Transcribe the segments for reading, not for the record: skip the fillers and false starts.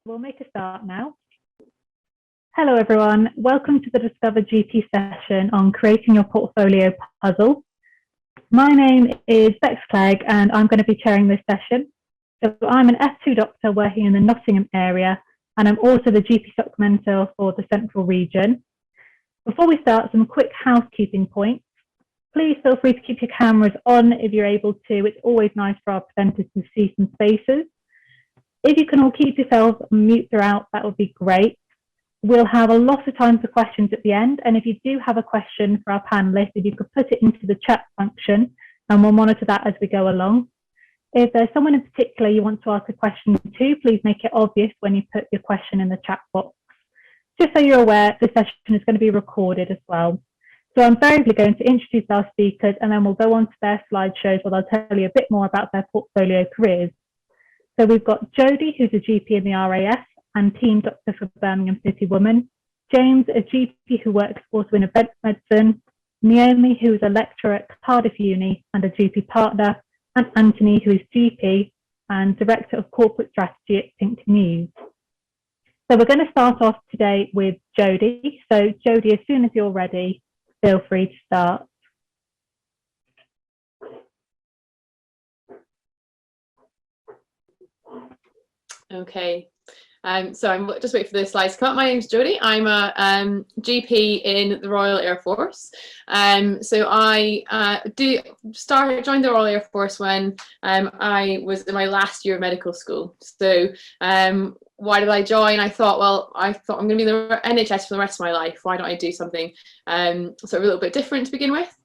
We'll make a start now. Hello everyone, welcome to the Discover GP session on creating your portfolio puzzle. My name is Bex Clegg and I'm going to be chairing this session. So I'm an F2 doctor working in the Nottingham area and I'm also the GP stock mentor for the Central region. Before we start, some quick housekeeping points. Please feel free to keep your cameras on if you're able to. It's always nice for our presenters to see some faces. If you can all keep yourselves on mute throughout, that would be great. We'll have a lot of time for questions at the end, and if you do have a question for our panelists, if you could put it into the chat function, and we'll monitor that as we go along. If there's someone in particular you want to ask a question to, please make it obvious when you put your question in the chat box. Just so you're aware, this session is going to be recorded as well. So I'm very briefly going to introduce our speakers, and then we'll go on to their slideshows where they'll tell you a bit more about their portfolio careers. So we've got Jodie, who's a GP in the RAF and team doctor for Birmingham City Women. James, a GP who works also in events medicine. Naomi, who is a lecturer at Cardiff Uni and a GP partner. And Anthony, who is GP and Director of Corporate Strategy at Think News. So we're going to start off today with Jodie. So Jodie, as soon as you're ready, feel free to start. Okay, so I'm just waiting for the slides to come up. My name's Jodie. I'm a GP in the Royal Air Force. So I joined the Royal Air Force when I was in my last year of medical school. So why did I join? I thought I'm going to be in the NHS for the rest of my life. Why don't I do something sort of a little bit different to begin with?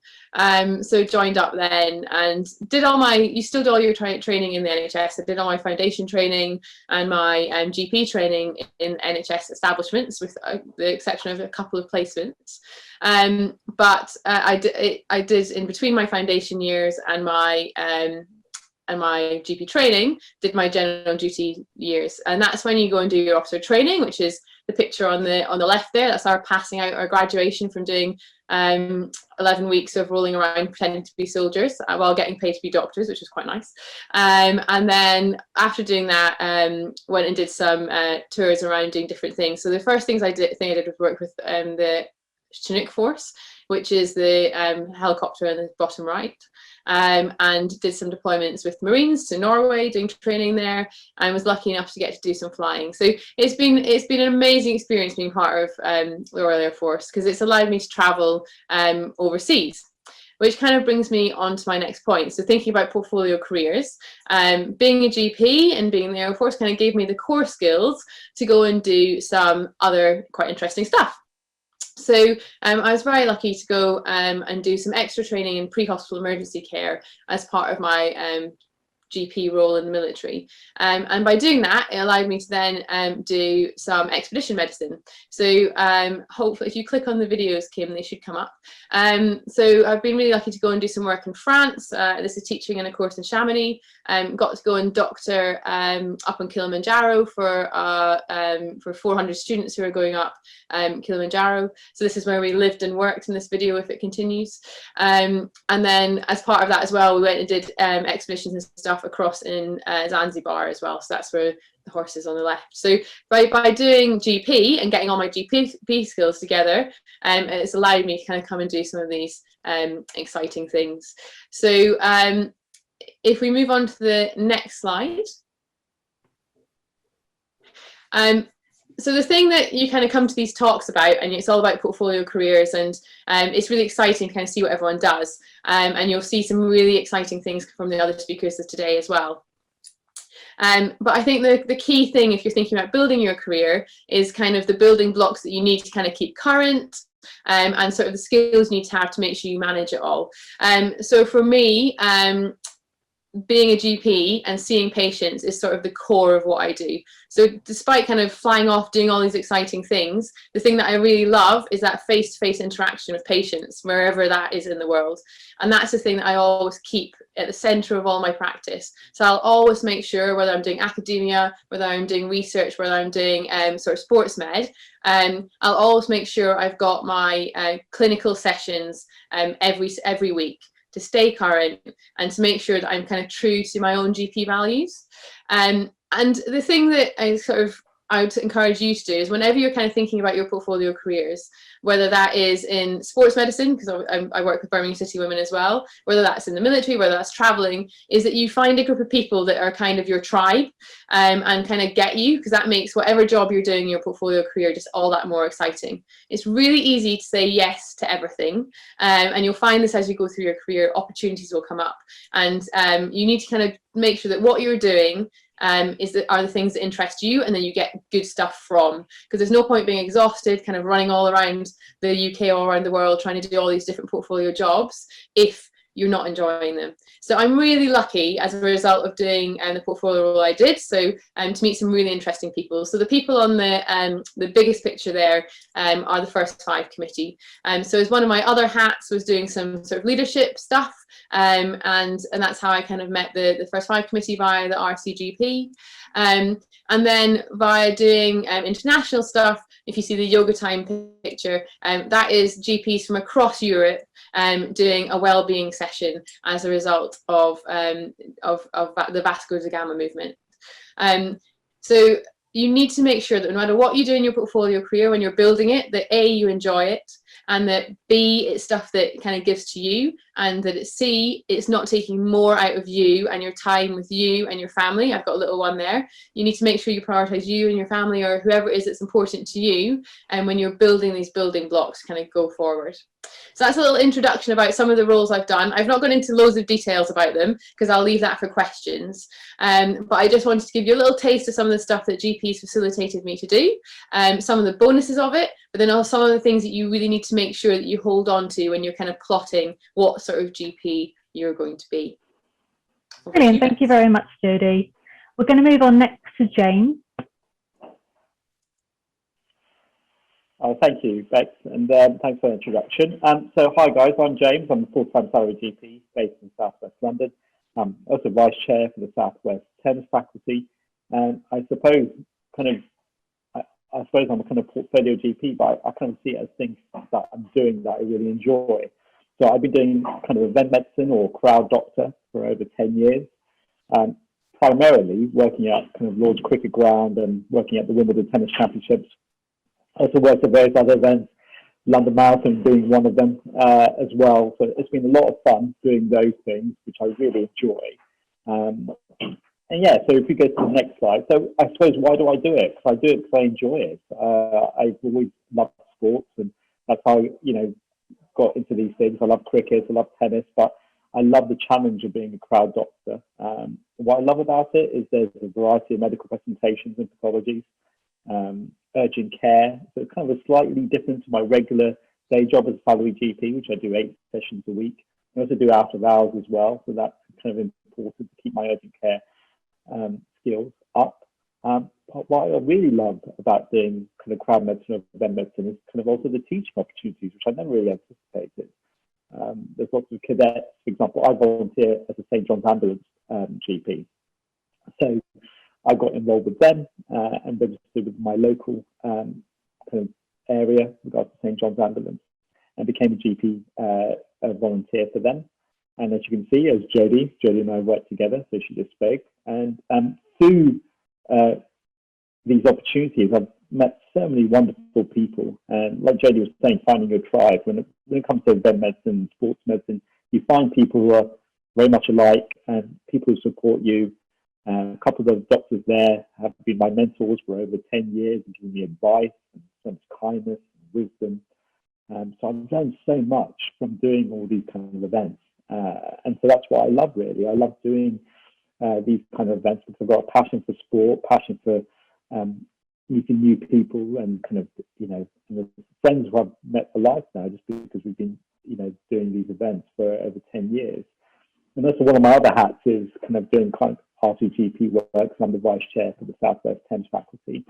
So joined up then and did you still do all your training in the NHS. I did all my foundation training and my GP training in NHS establishments with the exception of a couple of placements. But I did in between my foundation years and my GP training, did my general duty years. And that's when you go and do your officer training, which is the picture on the left there. That's our passing out, our graduation from doing 11 weeks of rolling around pretending to be soldiers while getting paid to be doctors, which was quite nice. And then after doing that, went and did some tours around doing different things. So the first thing I did was work with the Chinook Force, which is the helicopter in the bottom right. And did some deployments with Marines to Norway, doing training there, and was lucky enough to get to do some flying. So it's been an amazing experience being part of the Royal Air Force because it's allowed me to travel overseas, which kind of brings me on to my next point. So thinking about portfolio careers, being a GP and being in the Air Force kind of gave me the core skills to go and do some other quite interesting stuff. So I was very lucky to go and do some extra training in pre-hospital emergency care as part of my GP role in the military. And by doing that, it allowed me to then do some expedition medicine. So hopefully if you click on the videos, Kim, they should come up. So I've been really lucky to go and do some work in France. This is teaching in a course in Chamonix. Got to go and doctor up on Kilimanjaro for 400 students who are going up Kilimanjaro. So this is where we lived and worked in this video if it continues. And then as part of that as well, we went and did expeditions and stuff across in Zanzibar as well. So that's where the horse is on the left. So by doing GP and getting all my GP skills together, it's allowed me to kind of come and do some of these exciting things. So if we move on to the next slide. So the thing that you kind of come to these talks about, and it's all about portfolio careers, and it's really exciting to kind of see what everyone does. And you'll see some really exciting things from the other speakers of today as well. But I think the key thing, if you're thinking about building your career, is kind of the building blocks that you need to kind of keep current, and sort of the skills you need to have to make sure you manage it all. So for me, being a GP and seeing patients is sort of the core of what I do. So despite kind of flying off doing all these exciting things, the thing that I really love is that face-to-face interaction with patients wherever that is in the world. And that's the thing that I always keep at the center of all my practice. So I'll always make sure, whether I'm doing academia, whether I'm doing research, whether I'm doing sort of sports med, I'll always make sure I've got my clinical sessions every week, to stay current and to make sure that I'm kind of true to my own GP values. And the thing that I sort of I would encourage you to do is whenever you're kind of thinking about your portfolio careers, whether that is in sports medicine, because I work with Birmingham City women as well, whether that's in the military, whether that's traveling, is that you find a group of people that are kind of your tribe, and kind of get you, because that makes whatever job you're doing in your portfolio career just all that more exciting. It's really easy to say yes to everything, and you'll find this as you go through your career, opportunities will come up, and you need to kind of make sure that what you're doing are the things that interest you, and then you get good stuff from, because there's no point being exhausted kind of running all around the UK or around the world trying to do all these different portfolio jobs if you're not enjoying them. So I'm really lucky as a result of doing the portfolio role I did, so to meet some really interesting people. So the people on the biggest picture there are the First Five committee. So as one of my other hats was doing some sort of leadership stuff, and that's how I kind of met the First Five committee via the RCGP. And then via doing international stuff, if you see the yoga time picture, that is GPs from across Europe doing a well-being session as a result of the Vasco da Gama movement. So you need to make sure that no matter what you do in your portfolio career, when you're building it, that A, you enjoy it, and that B, it's stuff that kind of gives to you, and that C, it's not taking more out of you and your time with you and your family. I've got a little one there. You need to make sure you prioritize you and your family, or whoever it is that's important to you, and when you're building these building blocks, kind of go forward. So that's a little introduction about some of the roles I've done. I've not gone into loads of details about them because I'll leave that for questions. But I just wanted to give you a little taste of some of the stuff that GPs facilitated me to do, some of the bonuses of it, but then also some of the things that you really need to make sure that you hold on to when you're kind of plotting what sort of GP you're going to be. Brilliant, thank you very much, Jodie. We're going to move on next to James. Thank you, Bex, and thanks for the introduction. So hi guys, I'm James. I'm a full-time salary GP based in South West London. I'm also Vice Chair for the South West Thames faculty, and I suppose I'm a kind of portfolio GP, but I kind of see it as things that I'm doing that I really enjoy. So I've been doing kind of event medicine or crowd doctor for over 10 years, primarily working at kind of Lord's Cricket Ground and working at the Wimbledon Tennis Championships. I also worked at various other events, London Marathon being one of them as well. So it's been a lot of fun doing those things, which I really enjoy. And yeah, so if we go to the next slide. So I suppose, why do I do it? Because I do it because I enjoy it. I've always loved sports, and that's how I got into these things. I love cricket, I love tennis, but I love the challenge of being a crowd doctor. What I love about it is there's a variety of medical presentations and pathologies. Urgent care, so it's kind of a slightly different to my regular day job as a salary GP, which I do 8 sessions a week. I also do out of hours as well, so that's kind of important to keep my urgent care skills up. But what I really love about doing kind of crowd medicine or event medicine is kind of also the teaching opportunities, which I never really anticipated. There's lots of cadets, for example. I volunteer as a St. John's Ambulance GP, so I got involved with them and registered with my local kind of area with regards to St. John's Ambulance, and became a GP a volunteer for them. And as you can see, as Jodie and I worked together, so she just spoke. And through these opportunities, I've met so many wonderful people. And like Jodie was saying, finding your tribe. When it comes to event medicine, sports medicine, you find people who are very much alike and people who support you. A couple of doctors there have been my mentors for over 10 years and given me advice and some kindness and wisdom. So I've learned so much from doing all these kind of events. And so that's what I love, really. I love doing these kind of events because I've got a passion for sport, passion for meeting new people, and kind of, the friends who I've met for life now, just because we've been, doing these events for over 10 years. And also one of my other hats is kind of doing kind of RCGP work, because I'm the Vice Chair for the South West Thames faculty.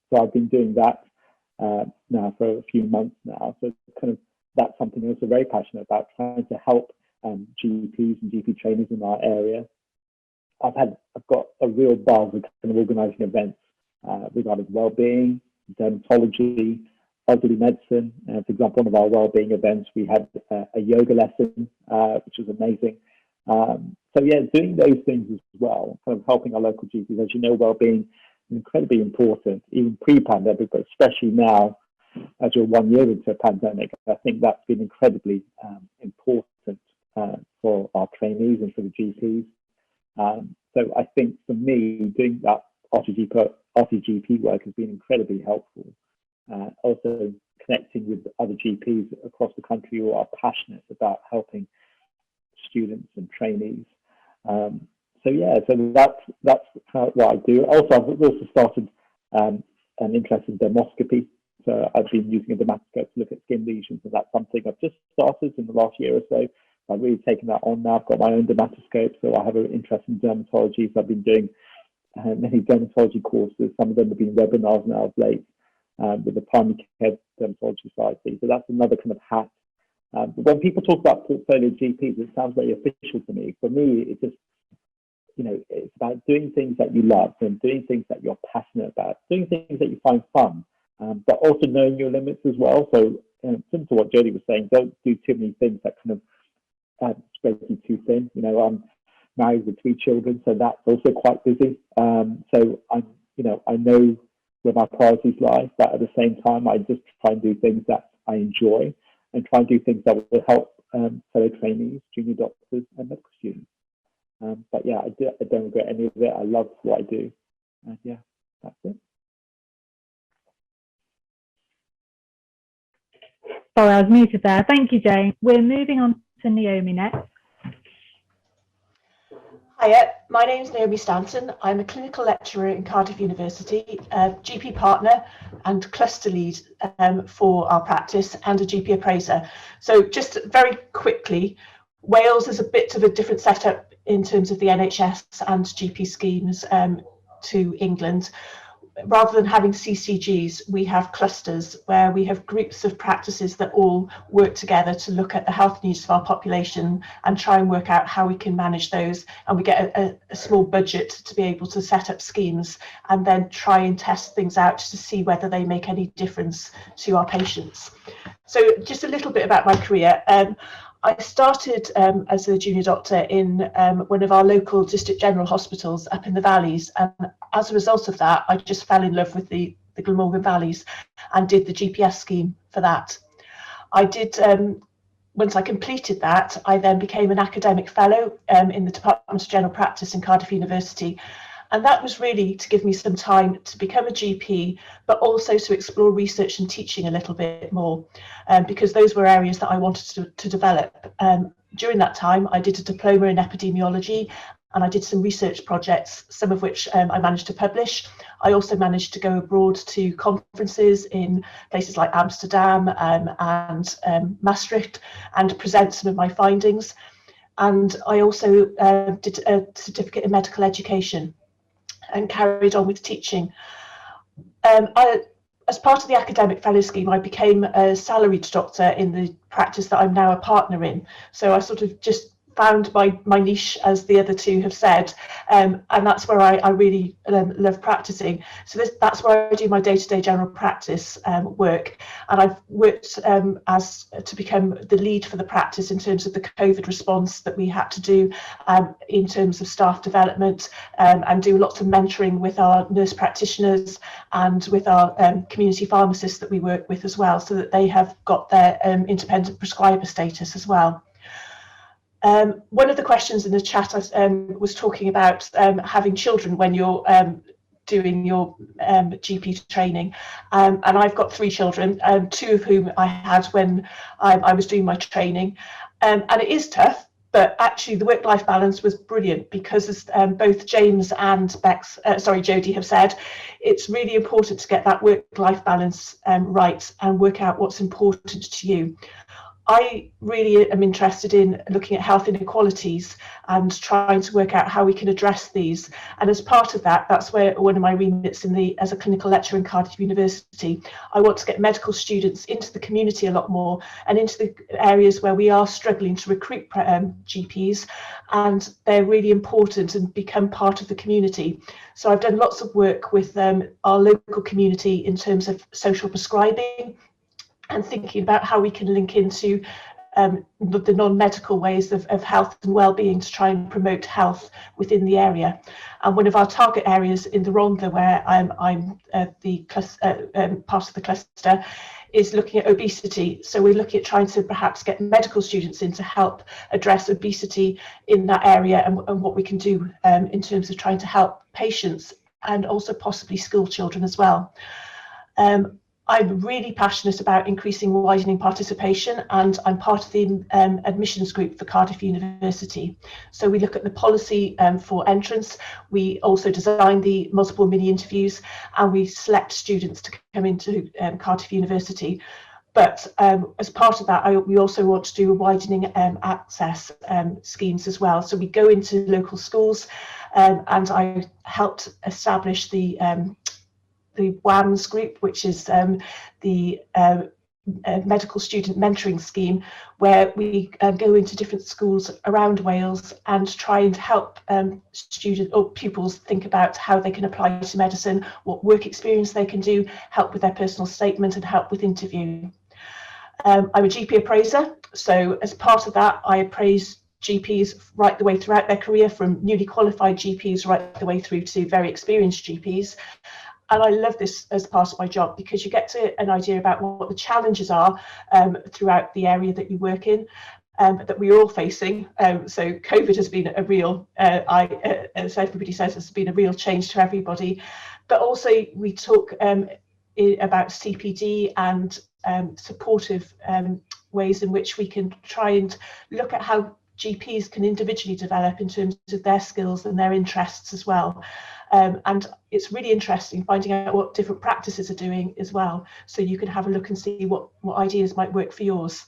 So I've been doing that now for a few months now. So kind of that's something I'm also very passionate about, trying to help GPs and GP trainers in our area. I've got a real buzz of kind of organising events regarding well-being, dermatology, elderly medicine. For example, one of our well-being events, we had a yoga lesson, which was amazing. So yeah, doing those things as well, kind of helping our local GPs. As you know, well-being incredibly important, even pre-pandemic, but especially now as we're 1 year into a pandemic. I think that's been incredibly important for our trainees and for the GPs. So I think for me, doing that RCGP work has been incredibly helpful. Also connecting with other GPs across the country who are passionate about helping students and trainees. So yeah, so that's what I do. Also, I've also started an interest in dermoscopy. So I've been using a dermoscope to look at skin lesions, and that's something I've just started in the last year or so. I've really taken that on now. I've got my own dermatoscope, so I have an interest in dermatology. So I've been doing many dermatology courses. Some of them have been webinars now of late with the primary care dermatology society. So that's another kind of hat. But when people talk about portfolio GPs, it sounds very official to me. For me, it's just, it's about doing things that you love and doing things that you're passionate about, doing things that you find fun, but also knowing your limits as well. So similar to what Jodie was saying, don't do too many things that kind of spread you too thin. I'm married with 3 children, so that's also quite busy. So I know where my priorities lie, but at the same time, I just try and do things that I enjoy and try and do things that will help fellow trainees, junior doctors, and medical students. But yeah, I don't regret any of it. I love what I do. And yeah, that's it. Sorry, I was muted there. Thank you, Jane. We're moving on to Naomi next. Hiya, my name is Naomi Stanton. I'm a clinical lecturer in Cardiff University, a GP partner and cluster lead for our practice, and a GP appraiser. So just very quickly, Wales is a bit of a different setup in terms of the NHS and GP schemes to England. Rather than having CCGs, we have clusters where we have groups of practices that all work together to look at the health needs of our population and try and work out how we can manage those. And we get a small budget to be able to set up schemes and then try and test things out to see whether they make any difference to our patients. So just a little bit about my career. I started as a junior doctor in one of our local district general hospitals up in the valleys, and as a result of that I just fell in love with the Glamorgan Valleys and did the GPS scheme for that. I did, once I completed that, I then became an academic fellow in the Department of General Practice in Cardiff University. And that was really to give me some time to become a GP, but also to explore research and teaching a little bit more, because those were areas that I wanted to develop. During that time, I did a diploma in epidemiology, and I did some research projects, some of which I managed to publish. I also managed to go abroad to conferences in places like Amsterdam and Maastricht and present some of my findings. And I also did a certificate in medical education and carried on with teaching. As part of the academic fellow scheme, I became a salaried doctor in the practice that I'm now a partner in. So I sort of just found my niche, as the other two have said, and that's where I really love practicing. So that's where I do my day-to-day general practice work, and I've worked as to become the lead for the practice in terms of the COVID response that we had to do in terms of staff development, and do lots of mentoring with our nurse practitioners and with our community pharmacists that we work with as well, so that they have got their independent prescriber status as well. One of the questions in the chat was talking about having children when you're doing your GP training, and I've got 3 children, 2 of whom I had when I was doing my training, and it is tough, but actually the work-life balance was brilliant, because as both James and Jodie have said, it's really important to get that work-life balance right and work out what's important to you. I really am interested in looking at health inequalities and trying to work out how we can address these. And as part of that, that's where one of my remits as a clinical lecturer in Cardiff University, I want to get medical students into the community a lot more and into the areas where we are struggling to recruit GPs, and they're really important and become part of the community. So I've done lots of work with our local community in terms of social prescribing, and thinking about how we can link into the non-medical ways of health and well-being to try and promote health within the area. And one of our target areas in the Rhondda, where I'm part of the cluster, is looking at obesity. So we're looking at trying to perhaps get medical students in to help address obesity in that area, and what we can do in terms of trying to help patients and also possibly school children as well. I'm really passionate about increasing widening participation, and I'm part of the admissions group for Cardiff University. So we look at the policy for entrance. We also design the multiple mini interviews, and we select students to come into Cardiff University. But as part of that, we also want to do widening access schemes as well. So we go into local schools, and I helped establish the WAMS group, which is the medical student mentoring scheme, where we go into different schools around Wales and try and help students or pupils think about how they can apply to medicine, what work experience they can do, help with their personal statement, and help with interview. I'm a GP appraiser, so as part of that, I appraise GPs right the way throughout their career, from newly qualified GPs right the way through to very experienced GPs. And I love this as part of my job, because you get an idea about what the challenges are throughout the area that you work in, that we're all facing. So COVID has been a real, as everybody says, has been a real change to everybody. But also we talk about CPD and supportive ways in which we can try and look at how GPs can individually develop in terms of their skills and their interests as well. And it's really interesting finding out what different practices are doing as well, so you can have a look and see what ideas might work for yours.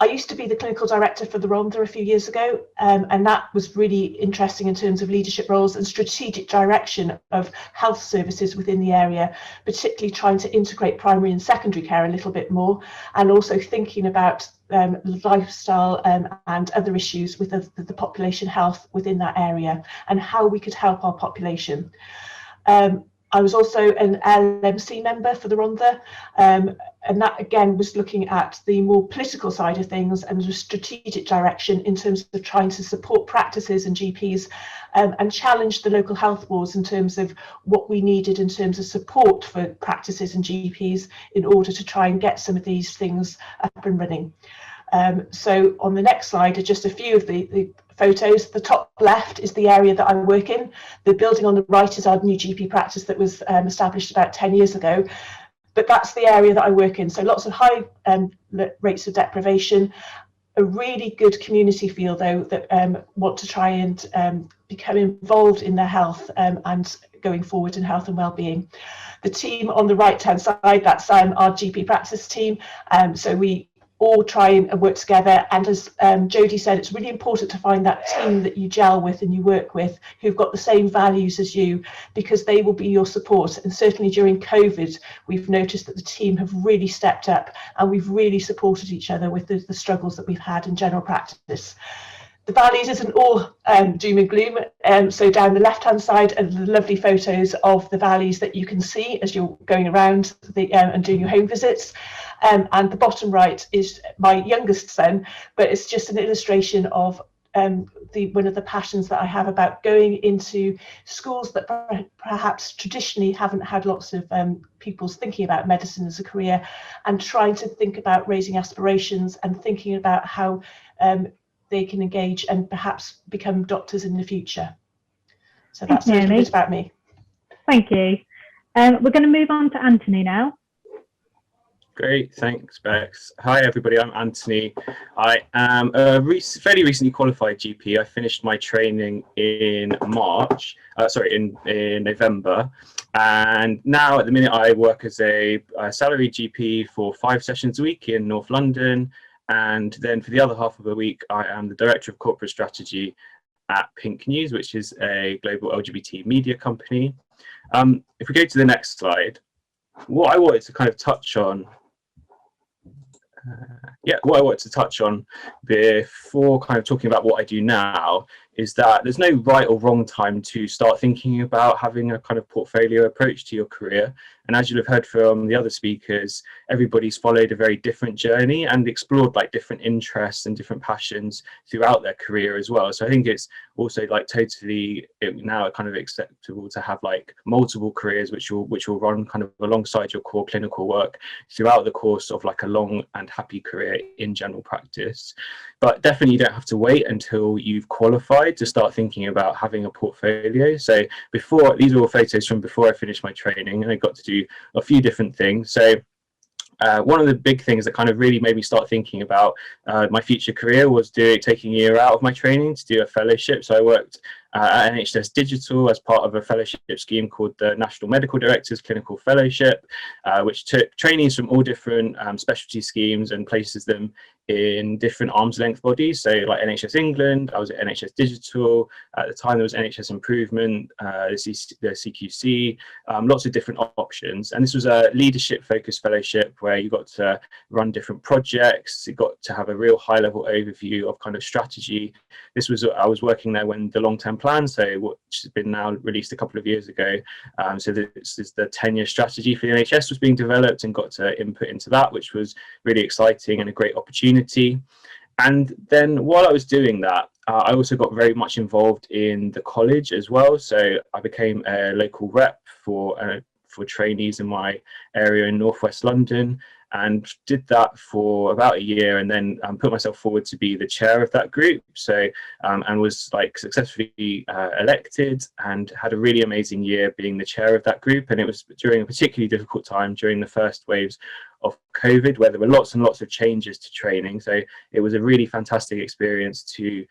I used to be the clinical director for the Rhondda a few years ago, and that was really interesting in terms of leadership roles and strategic direction of health services within the area, particularly trying to integrate primary and secondary care a little bit more, and also thinking about lifestyle and other issues with the population health within that area, and how we could help our population. I was also an LMC member for the Rhondda, and that again was looking at the more political side of things and the strategic direction in terms of trying to support practices and GPs, and challenge the local health boards in terms of what we needed in terms of support for practices and GPs in order to try and get some of these things up and running. So on the next slide are just a few of the photos. The top left is the area that I work in. The building on the right is our new GP practice that was established about 10 years ago. But that's the area that I work in. So lots of high rates of deprivation, a really good community feel though, that want to try and become involved in their health and going forward in health and well-being. The team on the right-hand side, that's our GP practice team. So we all try and work together, and as Jodie said, it's really important to find that team that you gel with and you work with, who've got the same values as you, because they will be your support. And certainly during COVID, we've noticed that the team have really stepped up, and we've really supported each other with the struggles that we've had in general practice. The values isn't all doom and gloom. So down the left-hand side are the lovely photos of the values that you can see as you're going around and doing your home visits. And the bottom right is my youngest son, but it's just an illustration of one of the passions that I have about going into schools that perhaps traditionally haven't had lots of pupils thinking about medicine as a career, and trying to think about raising aspirations and thinking about how they can engage and perhaps become doctors in the future. So that's a little bit about me. Thank you. We're going to move on to Anthony now. Great, thanks, Bex. Hi, everybody. I'm Anthony. I am a fairly recently qualified GP. I finished my training in in November, and now at the minute I work as a salaried GP for 5 sessions a week in North London, and then for the other half of the week I am the Director of Corporate Strategy at Pink News, which is a global LGBT media company. If we go to the next slide, what I wanted to kind of touch on what I wanted to touch on before kind of talking about what I do now is that there's no right or wrong time to start thinking about having a kind of portfolio approach to your career. And as you'll have heard from the other speakers, everybody's followed a very different journey and explored like different interests and different passions throughout their career as well. So I think it's also like totally now kind of acceptable to have like multiple careers which will run kind of alongside your core clinical work throughout the course of like a long and happy career in general practice. But definitely you don't have to wait until you've qualified to start thinking about having a portfolio. So before, these are all photos from before I finished my training, and I got to do a few different things. So one of the big things that kind of really made me start thinking about my future career was taking a year out of my training to do a fellowship. So I worked at NHS Digital as part of a fellowship scheme called the National Medical Directors Clinical Fellowship, which took trainees from all different specialty schemes and places them in different arm's length bodies. So like NHS England, I was at NHS Digital, at the time there was NHS Improvement, the CQC, lots of different options. And this was a leadership focused fellowship where you got to run different projects, you got to have a real high level overview of kind of strategy. I was working there when the long-term plan, so which has been now released a couple of years ago. So this is the 10-year strategy for the NHS was being developed, and got to input into that, which was really exciting and a great opportunity. And then while I was doing that, I also got very much involved in the college as well. So I became a local rep for trainees in my area in northwest London, and did that for about a year, and then put myself forward to be the chair of that group. So and was like successfully elected, and had a really amazing year being the chair of that group. And it was during a particularly difficult time during the first waves of COVID, where there were lots and lots of changes to training. So it was a really fantastic experience to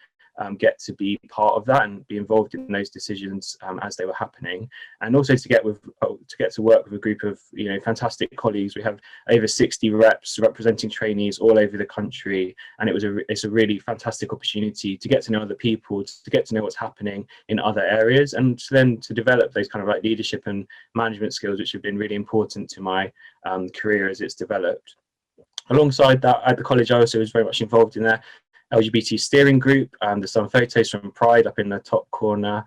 get to be part of that and be involved in those decisions as they were happening, and also to get to work with a group of fantastic colleagues. We have over 60 reps representing trainees all over the country, and it's a really fantastic opportunity to get to know other people, to get to know what's happening in other areas, and then to develop those kind of like leadership and management skills, which have been really important to my career as it's developed. Alongside that, at the college, I also was very much involved in their LGBT steering group. There's some photos from Pride up in the top corner.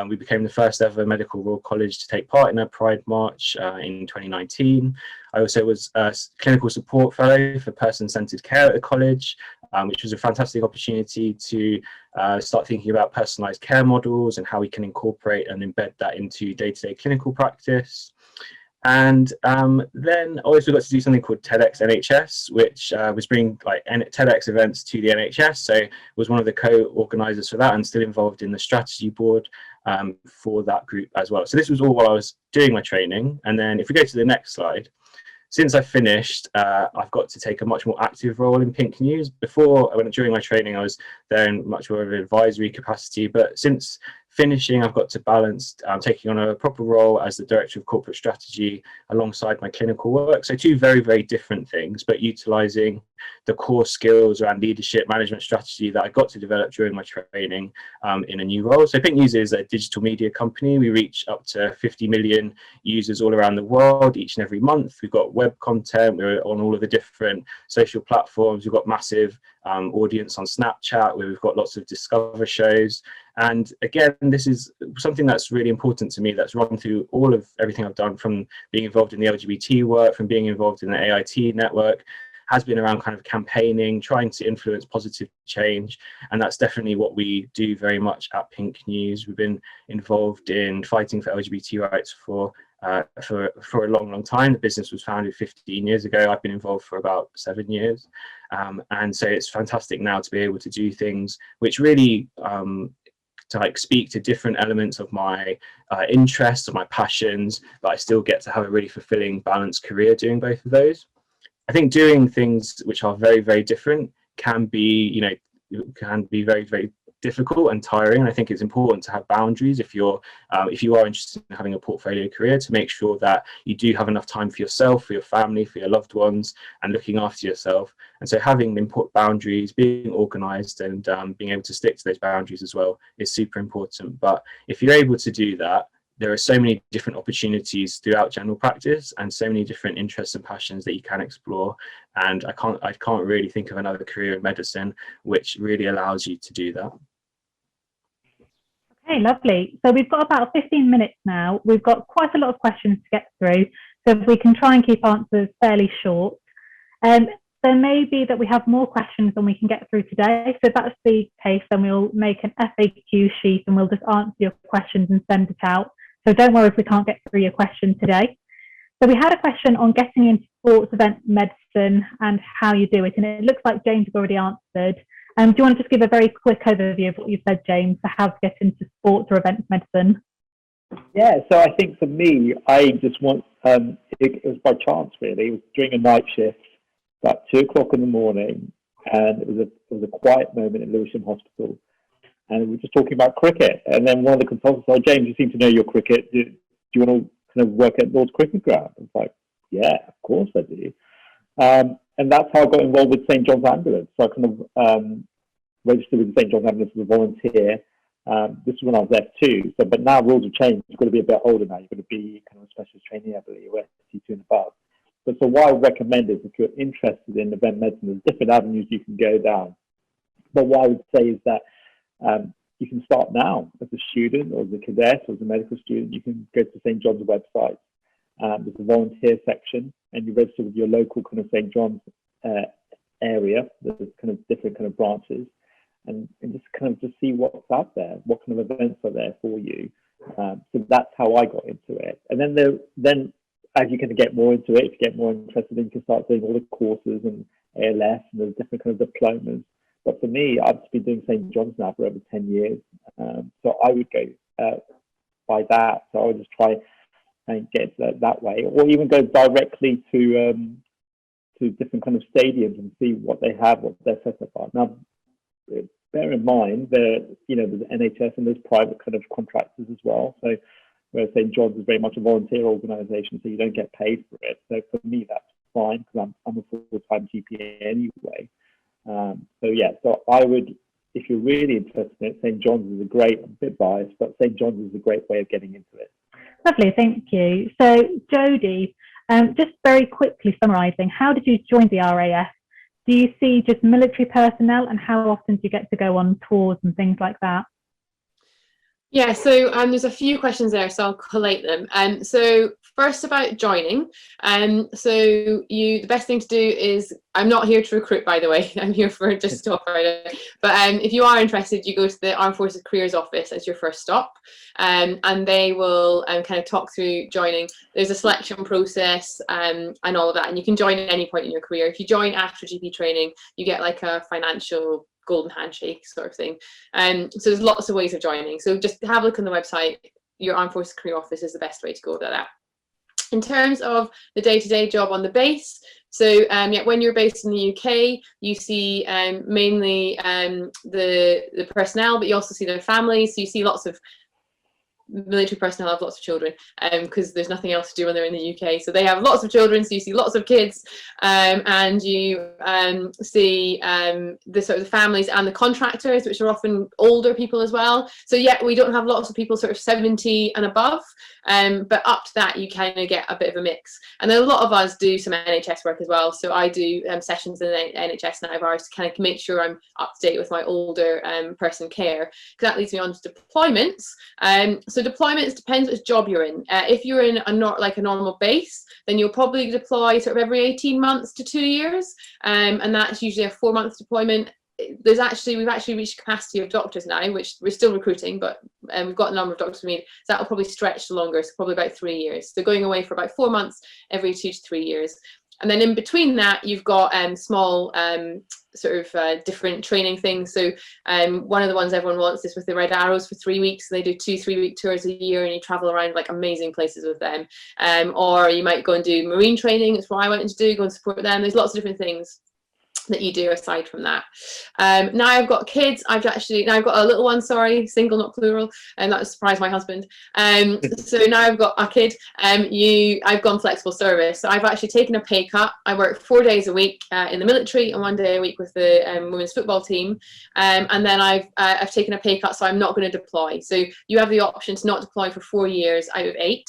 We became the first ever Medical Royal College to take part in a Pride March in 2019. I also was a clinical support fellow for person-centered care at the college, which was a fantastic opportunity to start thinking about personalized care models and how we can incorporate and embed that into day-to-day clinical practice. And then I also got to do something called TEDx NHS, which was bringing like TEDx events to the NHS. So was one of the co-organisers for that, and still involved in the strategy board for that group as well. So this was all while I was doing my training. And then if we go to the next slide, since I finished, I've got to take a much more active role in Pink News. During my training, I was there in much more of an advisory capacity, but since finishing, I've got to balance taking on a proper role as the Director of Corporate Strategy alongside my clinical work. So two very, very different things, but utilising the core skills around leadership, management strategy that I got to develop during my training in a new role. So Pink News is a digital media company. We reach up to 50 million users all around the world each and every month. We've got web content. We're on all of the different social platforms. We've got massive audience on Snapchat, where we've got lots of Discover shows. And again, this is something that's really important to me, that's run through all of everything I've done, from being involved in the LGBT work, from being involved in the AIT network, has been around kind of campaigning, trying to influence positive change. And that's definitely what we do very much at Pink News. We've been involved in fighting for LGBT rights for a long, long time. The business was founded 15 years ago. I've been involved for about 7 years. And so it's fantastic now to be able to do things which really to like speak to different elements of my interests, of my passions, but I still get to have a really fulfilling, balanced career doing both of those. I think doing things which are very, very different can be, very, very difficult and tiring. And I think it's important to have boundaries if you are interested in having a portfolio career, to make sure that you do have enough time for yourself, for your family, for your loved ones, and looking after yourself. And so having input boundaries, being organised, and being able to stick to those boundaries as well is super important. But if you're able to do that, there are so many different opportunities throughout general practice, and so many different interests and passions that you can explore. And I can't really think of another career in medicine which really allows you to do that. Okay, lovely. So we've got about 15 minutes now. We've got quite a lot of questions to get through. So if we can try and keep answers fairly short. There may be that we have more questions than we can get through today. So if that's the case, then we'll make an FAQ sheet and we'll just answer your questions and send it out. So don't worry if we can't get through your question today. So we had a question on getting into sports event medicine and how you do it. And it looks like James has already answered. Do you want to just give a very quick overview of what you said, James, for how to get into sports or events medicine? Yeah, so I think for me, I just want, it was by chance really. It was during a night shift, about 2 o'clock in the morning, and it was a quiet moment in Lewisham Hospital. And we were just talking about cricket. And then one of the consultants said, James, you seem to know your cricket. Do you want to kind of work at Lord's Cricket Ground? I was like, yeah, of course I do. And that's how I got involved with St. John's Ambulance. So I kind of registered with St. John's Ambulance as a volunteer. This is when I was F2. So, but now rules have changed. You've got to be a bit older now. You've got to be kind of a specialist trainee, I believe, or ST2 and above. But so what I would recommend is if you're interested in event medicine, there's different avenues you can go down. But what I would say is that you can start now as a student or as a cadet or as a medical student. You can go to St. John's website. There's a volunteer section, and you register with your local kind of St. John's area. There's kind of different kind of branches, and just kind of just see what's out there, what kind of events are there for you. So that's how I got into it. And then as you kind of get more into it, if you get more interested, then you can start doing all the courses and ALS, and there's different kind of diplomas. But for me, I've just been doing St. John's now for over 10 years. So I would go by that. So I would just try and get that way, or even go directly to different kind of stadiums and see what they have, what their setup are. Now, bear in mind that there's NHS and there's private kind of contractors as well. So whereas St. John's is very much a volunteer organisation, so you don't get paid for it. So for me, that's fine because I'm a full-time GP anyway. So I would, if you're really interested in it, St. John's is a bit biased, but St. John's is a great way of getting into it. Lovely, thank you. So Jodie, just very quickly summarising, how did you join the RAF? Do you see just military personnel, and how often do you get to go on tours and things like that? Yeah, so there's a few questions there, so I'll collate them. So first about joining. So the best thing to do is, I'm not here to recruit, by the way. I'm here for just to talk about it. But if you are interested, you go to the Armed Forces Careers Office as your first stop, and they will kind of talk through joining. There's a selection process and all of that, and you can join at any point in your career. If you join after GP training, you get like a financial golden handshake sort of thing. So there's lots of ways of joining. So just have a look on the website. Your Armed Forces Career Office is the best way to go about that. In terms of the day-to-day job on the base, so when you're based in the UK, you see mainly the personnel, but you also see their families. So you see lots of military personnel have lots of children because there's nothing else to do when they're in the UK. So they have lots of children, so you see lots of kids, and you see the sort of the families and the contractors, which are often older people as well. So yeah, we don't have lots of people sort of 70 and above, but up to that you kind of get a bit of a mix. And then a lot of us do some NHS work as well. So I do sessions in the NHS now of ours to kind of make sure I'm up to date with my older person care, because that leads me on to deployments. So deployments depends which job you're in. If you're in a normal base, then you'll probably deploy sort of every 18 months to 2 years, and that's usually a 4-month deployment. We've actually reached capacity of doctors now, which we're still recruiting, but we've got a number of doctors we need, so that will probably stretch longer, so probably about 3 years. So going away for about 4 months every 2 to 3 years. And then in between that, you've got small different training things. So one of the ones everyone wants is with the Red Arrows for 3 weeks. They do 2 3-week tours a year, and you travel around like amazing places with them. Or you might go and do marine training. It's what I went to do, go and support them. There's lots of different things that you do aside from that. Now I've got kids. I've got a little one, sorry, single, not plural, and that surprised my husband. So now I've got a kid. I've gone flexible service. So I've actually taken a pay cut. I work 4 days a week in the military and 1 day a week with the women's football team. And then I've taken a pay cut, so I'm not going to deploy. So you have the option to not deploy for 4 years out of 8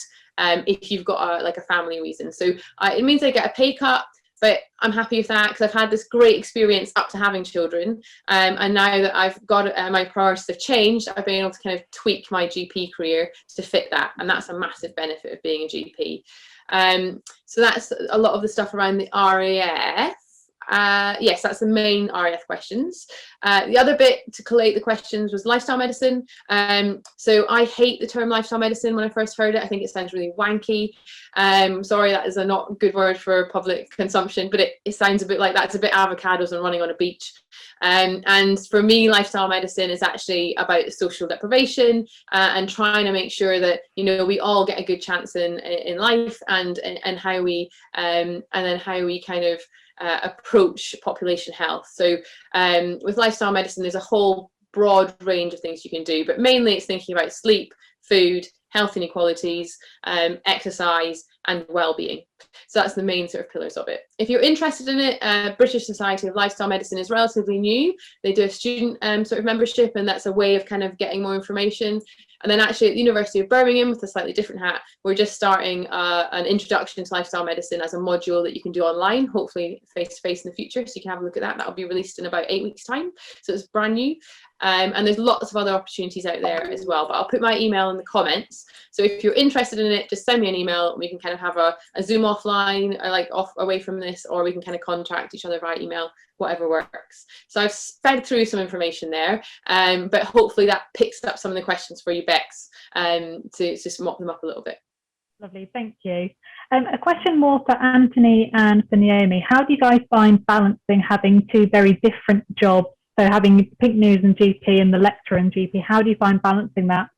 if you've got a family reason. So it means I get a pay cut. but I'm happy with that because I've had this great experience up to having children, and now that I've got my priorities have changed, I've been able to kind of tweak my GP career to fit that, and that's a massive benefit of being a GP. So that's a lot of the stuff around the RAF. Yes, that's the main RAF questions. The other bit to collate the questions was lifestyle medicine. So I hate the term lifestyle medicine when I first heard it. I think it sounds really wanky. Sorry, that is a not good word for public consumption, but it sounds a bit like that. It's a bit avocados and running on a beach. And for me, lifestyle medicine is actually about social deprivation and trying to make sure that, you know, we all get a good chance in life, and how we and then how we kind of approach population health. So with lifestyle medicine, there's a whole broad range of things you can do, but mainly it's thinking about sleep, food, health inequalities, exercise, and well-being. So that's the main sort of pillars of it. If you're interested in it, British Society of Lifestyle Medicine is relatively new. They do a student sort of membership, and that's a way of kind of getting more information. And then actually at the University of Birmingham, with a slightly different hat, we're just starting an introduction to lifestyle medicine as a module that you can do online, hopefully face-to-face in the future. So you can have a look at that. That'll be released in about 8 weeks' time. So it's brand new. And there's lots of other opportunities out there as well, but I'll put my email in the comments. So if you're interested in it, just send me an email and we can kind of have a Zoom offline, or like away from this, or we can kind of contact each other via email, whatever works. So I've sped through some information there, but hopefully that picks up some of the questions for you, Bex, to just mop them up a little bit. Lovely, thank you. A question more for Anthony and for Naomi. How do you guys find balancing having two very different jobs? So having Pink News and GP and the lecturer and GP, how do you find balancing that?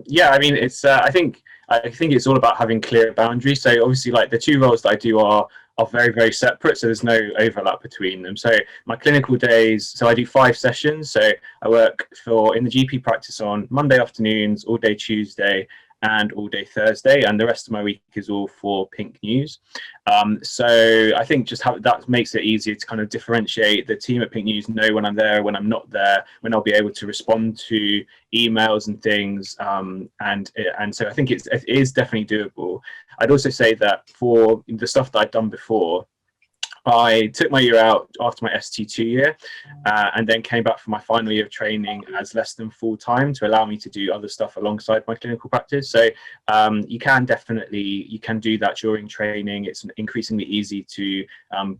Yeah, I mean, it's I think it's all about having clear boundaries. So obviously, like the two roles that I do are very, very separate, so there's no overlap between them. So my clinical days, so I do 5 sessions. So I work in the GP practice on Monday afternoons, all day Tuesday, and all day Thursday, and the rest of my week is all for Pink News. So I think just that makes it easier to kind of differentiate. The team at Pink News know when I'm there, when I'm not there, when I'll be able to respond to emails and things, and so I think it is definitely doable. I'd also say that for the stuff that I've done before, I took my year out after my ST2 year, and then came back for my final year of training as less than full time to allow me to do other stuff alongside my clinical practice. So you can do that during training. It's increasingly easy to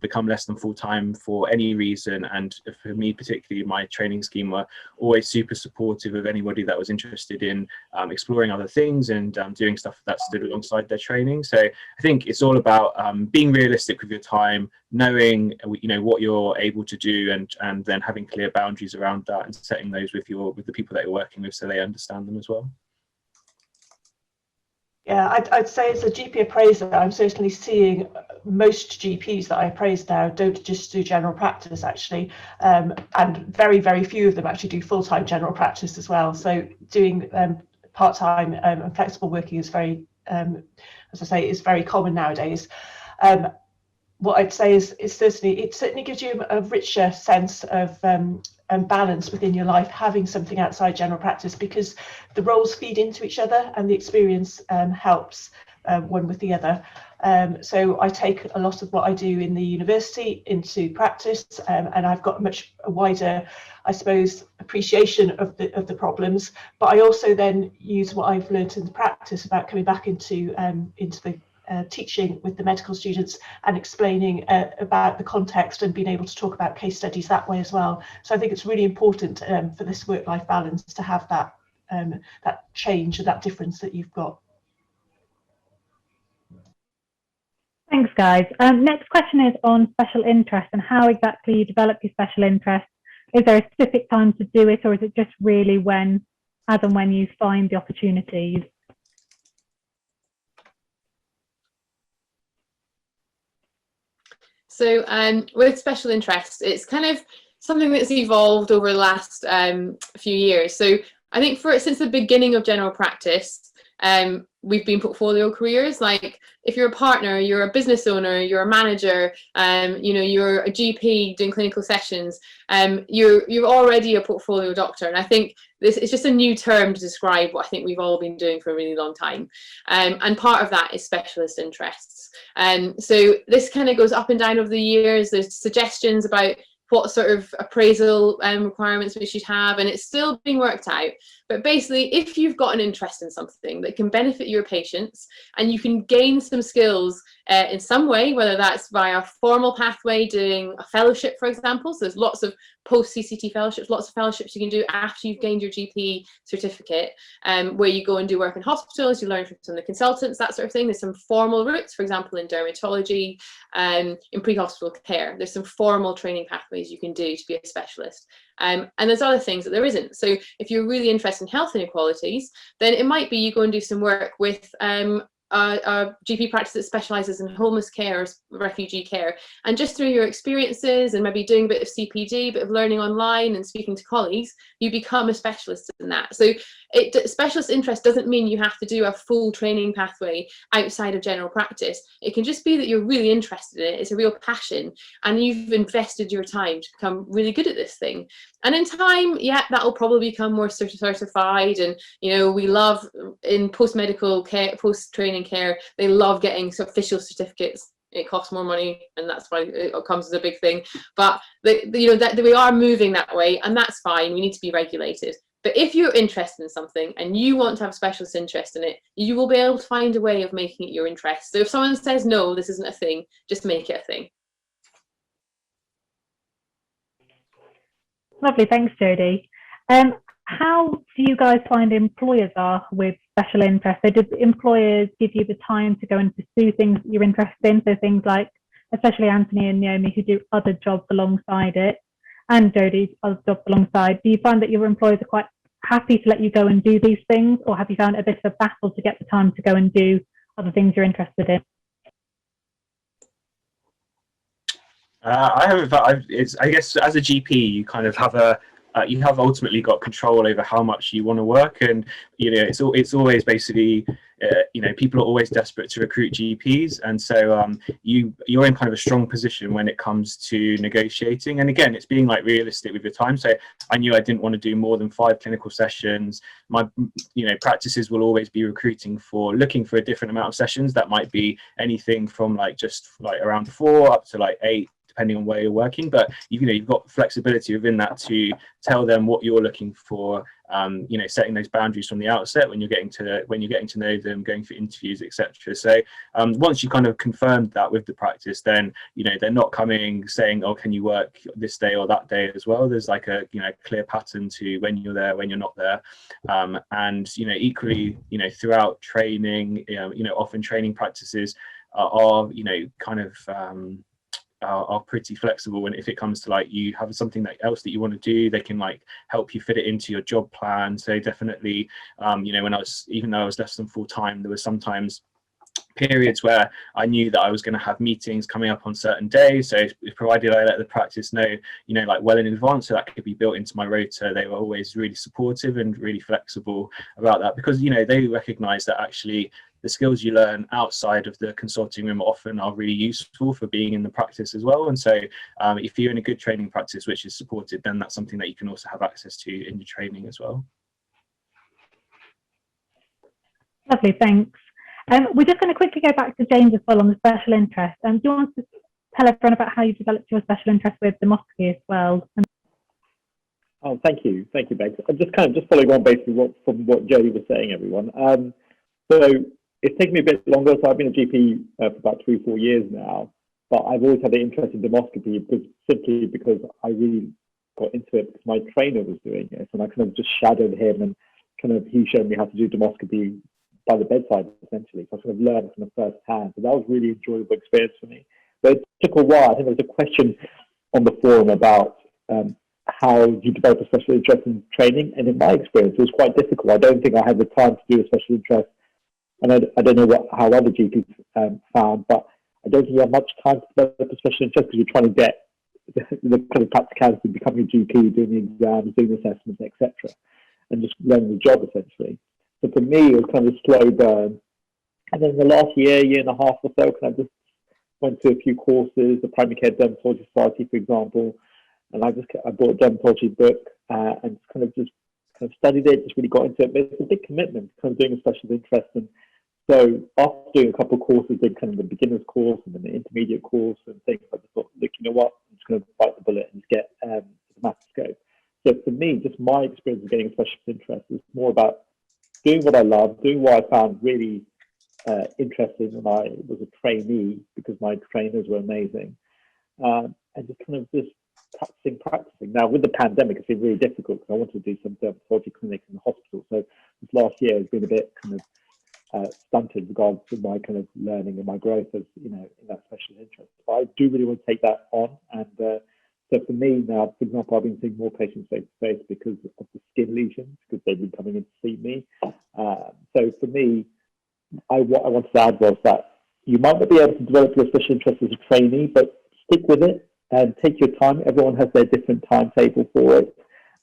become less than full time for any reason. And for me particularly, my training scheme were always super supportive of anybody that was interested in exploring other things and doing stuff that stood alongside their training. So I think it's all about being realistic with your time, knowing what you're able to do, and then having clear boundaries around that and setting those with the people that you're working with so they understand them as well. Yeah, I'd say as a GP appraiser, I'm certainly seeing most GPs that I appraise now don't just do general practice actually, and very, very few of them actually do full-time general practice as well. So doing part-time and flexible working is very, as I say, is very common nowadays. What I'd say is it certainly gives you a richer sense of balance within your life, having something outside general practice, because the roles feed into each other and the experience helps one with the other. So I take a lot of what I do in the university into practice, and I've got much wider, I suppose, appreciation of the problems. But I also then use what I've learned in the practice about coming back into the teaching with the medical students and explaining about the context and being able to talk about case studies that way as well. So I think it's really important for this work-life balance to have that change and that difference that you've got. Thanks, guys. Next question is on special interest and how exactly you develop your special interest. Is there a specific time to do it, or is it just really as and when you find the opportunities? So with special interest, it's kind of something that's evolved over the last few years. So I think since the beginning of general practice, we've been portfolio careers. Like if you're a partner, you're a business owner, you're a manager, you know, you're a GP doing clinical sessions, you're already a portfolio doctor. And I think this is just a new term to describe what I think we've all been doing for a really long time. And part of that is specialist interests. So this kind of goes up and down over the years. There's suggestions about what sort of appraisal requirements we should have, and it's still being worked out. But basically, if you've got an interest in something that can benefit your patients and you can gain some skills in some way, whether that's via a formal pathway, doing a fellowship, for example. So there's lots of post-CCT fellowships, lots of fellowships you can do after you've gained your GP certificate, where you go and do work in hospitals, you learn from some of the consultants, that sort of thing. There's some formal routes, for example, in dermatology, in pre-hospital care. There's some formal training pathways you can do to be a specialist. And there's other things that there isn't. So if you're really interested in health inequalities, then it might be you go and do some work with a GP practice that specialises in homeless care or refugee care, and just through your experiences and maybe doing a bit of CPD, a bit of learning online and speaking to colleagues, you become a specialist in that. So specialist interest doesn't mean you have to do a full training pathway outside of general practice. It can just be that you're really interested in it, it's a real passion, and you've invested your time to become really good at this thing. And in time, yeah, that'll probably become more certified. And you know, we love in post-medical care, post-training care, they love getting official certificates. It costs more money, and that's why it comes as a big thing. But you know, that we are moving that way, and that's fine. We need to be regulated. But if you're interested in something and you want to have specialist interest in it, you will be able to find a way of making it your interest. So if someone says no, this isn't a thing, just make it a thing. Lovely, thanks, Jodie. How do you guys find employers are with special interests? So do employers give you the time to go and pursue things that you're interested in? So things like, especially Anthony and Naomi, who do other jobs alongside it, and Jodie's other jobs alongside. Do you find that your employers are quite happy to let you go and do these things, or have you found it a bit of a battle to get the time to go and do other things you're interested in? I haven't. I guess as a GP, you kind of have you have ultimately got control over how much you want to work, and you know, it's always basically, you know, people are always desperate to recruit GPs, and so you're in kind of a strong position when it comes to negotiating. And again, it's being like realistic with your time. So I knew I didn't want to do more than 5 clinical sessions. My, you know, practices will always be looking for a different amount of sessions. That might be anything from like just like around 4 up to like 8, depending on where you're working. But you know, you've got flexibility within that to tell them what you're looking for, you know, setting those boundaries from the outset when you're getting to know them, going for interviews, etc. So once you kind of confirmed that with the practice, then you know, they're not coming saying, oh, can you work this day or that day as well. There's like a, you know, clear pattern to when you're there, when you're not there. And you know, equally, you know, throughout training, you know, often training practices are you know, kind of are pretty flexible when, if it comes to like, you have something else that you want to do, they can like help you fit it into your job plan. So definitely, you know, even though I was less than full time, there was sometimes periods where I knew that I was going to have meetings coming up on certain days. So provided I let the practice know, you know, like well in advance, so that could be built into my rota, they were always really supportive and really flexible about that, because, you know, they recognize that actually the skills you learn outside of the consulting room often are really useful for being in the practice as well. And so if you're in a good training practice which is supported, then that's something that you can also have access to in your training as well. Lovely, thanks. We're just going to quickly go back to James as well on the special interest. Do you want to tell everyone about how you developed your special interest with dermoscopy as well? Oh, thank you, Bex. I'm just following on basically from what Jodie was saying, everyone. So it's taken me a bit longer. So I've been a GP for about 3-4 years now, but I've always had an interest in dermoscopy because I really got into it because my trainer was doing it, and I kind of just shadowed him, and kind of he showed me how to do dermoscopy by the bedside essentially. So I sort of learned from the first hand. So that was a really enjoyable experience for me. But it took a while. I think there was a question on the forum about how you develop a special interest in training, and in my experience, it was quite difficult. I don't think I had the time to do a special interest. And I don't know how other GPs found, but I don't think you have much time to develop a special interest because you're trying to get the kind of practicality of becoming a GP, doing the exams, doing the assessments, etc., and just learning the job essentially. So for me, it was kind of a slow burn. And then the last year and a half or so, kind of just went to a few courses, the Primary Care Dermatology Society, for example, and I bought a dermatology book and kind of studied it, just really got into it. But it's a big commitment, kind of doing a special interest. And so after doing a couple of courses, did kind of the beginner's course and then the intermediate course and things, I just thought, look, you know what, I'm just going to bite the bullet and just get the dermatoscope. So for me, just my experience of getting a specialist interest is more about doing what I love, doing what I found really interesting when I was a trainee, because my trainers were amazing, and just kind of just practicing. Now with the pandemic, it's been really difficult because I wanted to do some dermatology clinics in the hospital. So this last year has been a bit kind of stunted with regards to my kind of learning and my growth as, you know, in that special interest. But I do really want to take that on, and so for me now, for example, I've been seeing more patients face to face because of the skin lesions, because they've been coming in to see me. So for me, what I wanted to add was that you might not be able to develop your special interest as a trainee, but stick with it and take your time. Everyone has their different timetable for it.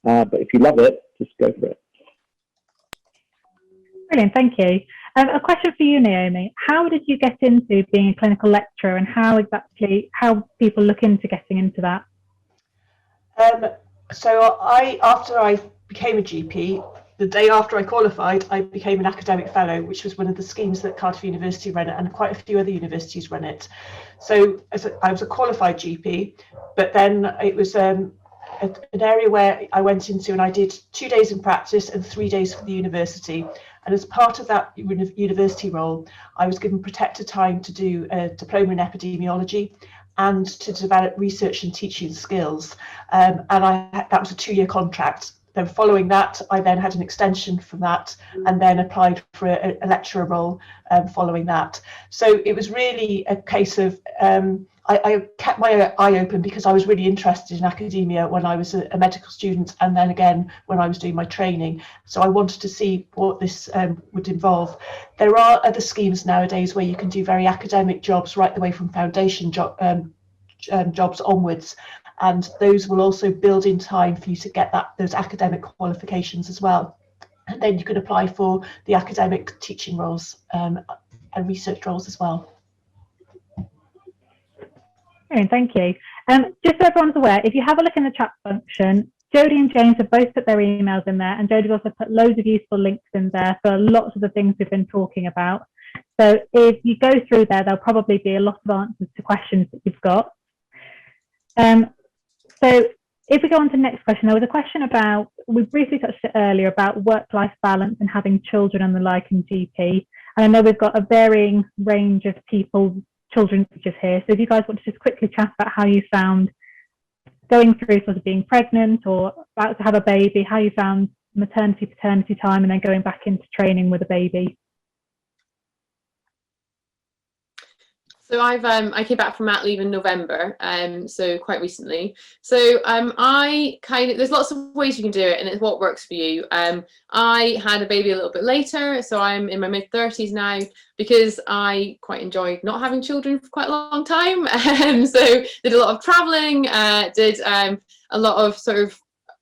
But if you love it, just go for it. Brilliant, thank you. A question for you, Naomi. How did you get into being a clinical lecturer, and how people look into getting into that? So after I became a GP, the day after I qualified, I became an academic fellow, which was one of the schemes that Cardiff University ran it, and quite a few other universities run it. So I was a qualified GP, but then it was an area where I went into, and I did 2 days in practice and 3 days for the university. And as part of that university role, I was given protected time to do a diploma in epidemiology and to develop research and teaching skills. And that was a 2-year contract. Then following that, I then had an extension from that, and then applied for a lecturer role following that. So it was really a case of, I kept my eye open because I was really interested in academia when I was a medical student, and then again when I was doing my training. So I wanted to see what this would involve. There are other schemes nowadays where you can do very academic jobs right the way from foundation jobs onwards, and those will also build in time for you to get those academic qualifications as well. And then you can apply for the academic teaching roles and research roles as well. Thank you. Just so everyone's aware, if you have a look in the chat function, Jodie and James have both put their emails in there, and Jodie's also put loads of useful links in there for lots of the things we've been talking about. So if you go through there, there'll probably be a lot of answers to questions that you've got. So if we go on to the next question, there was a question about, we briefly touched it earlier, about work-life balance and having children and the like in GP. And I know we've got a varying range of children's ages here. So if you guys want to just quickly chat about how you found going through sort of being pregnant or about to have a baby, how you found maternity, paternity time, and then going back into training with a baby. So I came back from mat leave in November, so quite recently. So there's lots of ways you can do it, and it's what works for you. I had a baby a little bit later, so I'm in my mid-30s now, because I quite enjoyed not having children for quite a long time. So did a lot of traveling, did a lot of sort of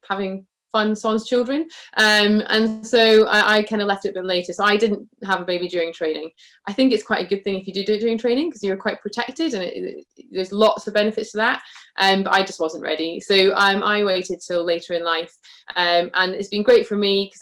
having fun sans children, and so I kind of left it a bit later. So I didn't have a baby during training. I think it's quite a good thing if you do it during training, because you're quite protected, and there's lots of benefits to that. But I just wasn't ready, so I waited till later in life, and it's been great for me because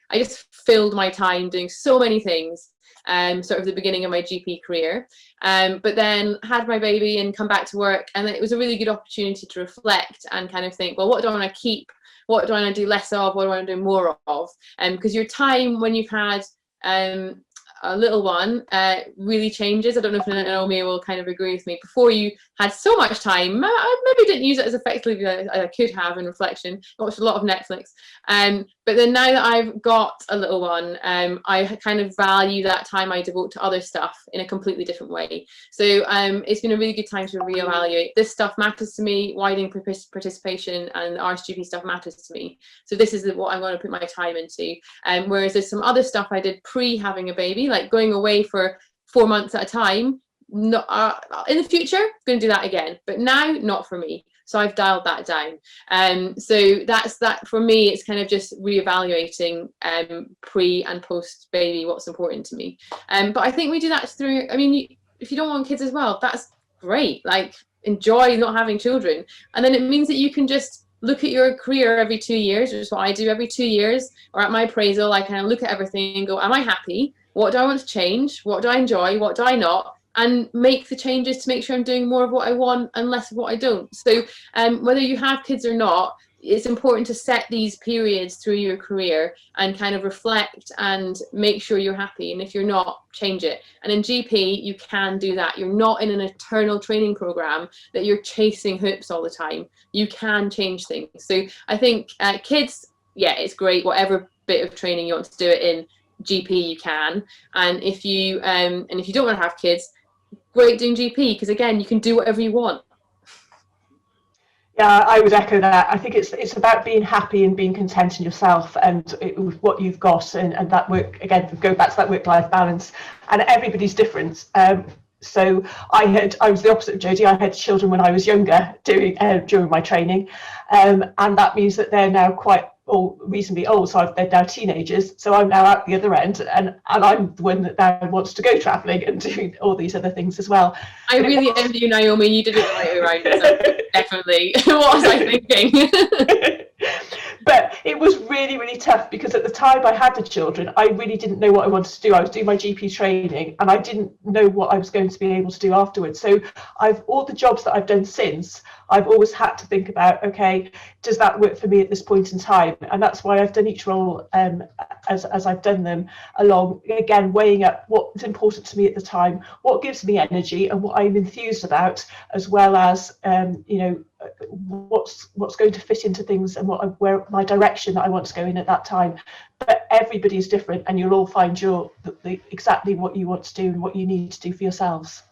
I just filled my time doing so many things. Sort of the beginning of my GP career, but then had my baby and come back to work, and then it was a really good opportunity to reflect and kind of think, well, what do I want to keep? What do I want to do less of? What do I want to do more of? Because your time when you've had a little one really changes. I don't know if Naomi will kind of agree with me. Before, you had so much time. I maybe didn't use it as effectively as I could have in reflection. I watched a lot of Netflix. But then now that I've got a little one, I kind of value that time I devote to other stuff in a completely different way. So it's been a really good time to reevaluate. This stuff matters to me, widening participation and RCGP stuff matters to me. So this is what I'm going to put my time into. Whereas there's some other stuff I did pre-having a baby, like going away for 4 months at a time. In the future, going to do that again, but now not for me. So I've dialed that down. So that's that for me. It's kind of just reevaluating pre and post baby what's important to me. But I think we do that through, I mean, if you don't want kids as well, that's great. Like, enjoy not having children. And then it means that you can just look at your career every 2 years, which is what I do every 2 years, or at my appraisal, I kind of look at everything and go, am I happy? What do I want to change? What do I enjoy? What do I not? And make the changes to make sure I'm doing more of what I want and less of what I don't. So whether you have kids or not, it's important to set these periods through your career and kind of reflect and make sure you're happy. And if you're not, change it. And in GP, you can do that. You're not in an eternal training program that you're chasing hoops all the time. You can change things. So I think kids, yeah, it's great. Whatever bit of training you want to do it in GP, you can. And if you don't want to have kids, great doing GP, because again, you can do whatever you want. Yeah, I would echo that. I think it's about being happy and being content in yourself and with what you've got, and that work, again, go back to that work-life balance. And everybody's different. So I was the opposite of Jodie. I had children when I was younger during my training, and that means that they're now quite reasonably old, so they're now teenagers. So I'm now out the other end, and I'm the one that now wants to go travelling and doing all these other things as well. I really envy you, Naomi. You did it the right way around. So definitely. What was I thinking? But it was really, really tough, because at the time I had the children, I really didn't know what I wanted to do. I was doing my GP training and I didn't know what I was going to be able to do afterwards. So all the jobs that I've done since, I've always had to think about, okay, does that work for me at this point in time? And that's why I've done each role as I've done them along, again, weighing up what's important to me at the time, what gives me energy and what I'm enthused about, as well as, what's going to fit into things and where my direction that I want to go in at that time. But everybody's different, and you'll all find exactly what you want to do and what you need to do for yourselves.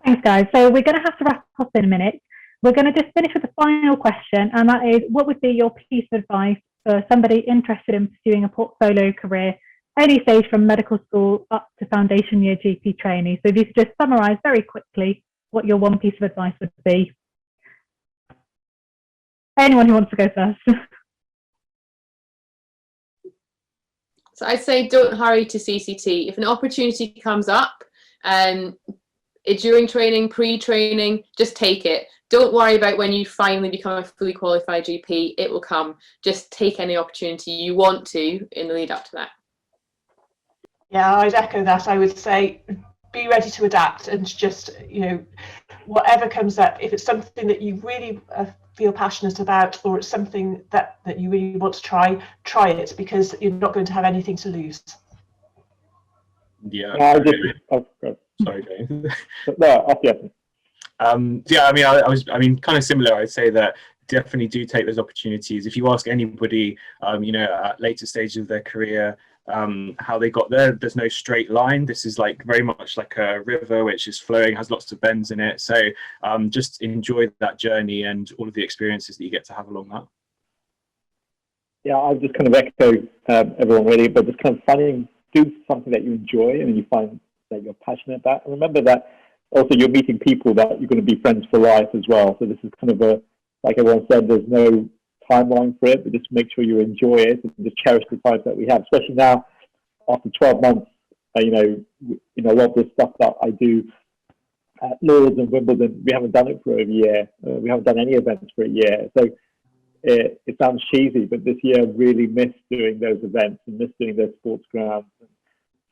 Thanks, guys. So we're going to have to wrap up in a minute. We're going to just finish with the final question, and that is, what would be your piece of advice for somebody interested in pursuing a portfolio career, any stage from medical school up to foundation year GP trainee? So if you could just summarise very quickly what your one piece of advice would be. Anyone who wants to go first. So I'd say don't hurry to CCT. If an opportunity comes up during training, pre-training, just take it. Don't worry about when you finally become a fully qualified GP. It will come. Just take any opportunity you want to in the lead up to that. Yeah, I'd echo that. I would say be ready to adapt, and just, whatever comes up, if it's something that you really feel passionate about, or it's something that you really want to try it, because you're not going to have anything to lose. Yeah. Sorry, James. No, I mean, kind of similar. I'd say that definitely do take those opportunities. If you ask anybody, at later stages of their career, how they got there, there's no straight line. This is very much like a river which is flowing, has lots of bends in it. So just enjoy that journey and all of the experiences that you get to have along that. Yeah, I'll just kind of echo everyone really, but just kind of do something that you enjoy and you find that you're passionate about. And remember that also you're meeting people that you're going to be friends for life as well. So this is kind of like everyone said, there's no timeline for it, but just make sure you enjoy it and just cherish the times that we have, especially now after 12 months. A lot of this stuff that I do at Lords and Wimbledon, we haven't done it for a year. We haven't done any events for a year. So it sounds cheesy, but this year I really missed doing those events and missed doing those sports grounds.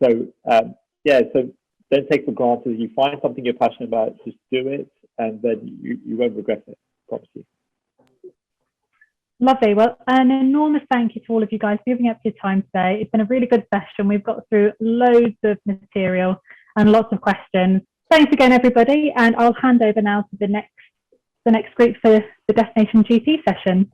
So so don't take for granted. If you find something you're passionate about, just do it, and then you won't regret it, I promise you. Lovely. Well, an enormous thank you to all of you guys for giving up your time today. It's been a really good session. We've got through loads of material and lots of questions. Thanks again, everybody. And I'll hand over now to the next group for the Destination GP session.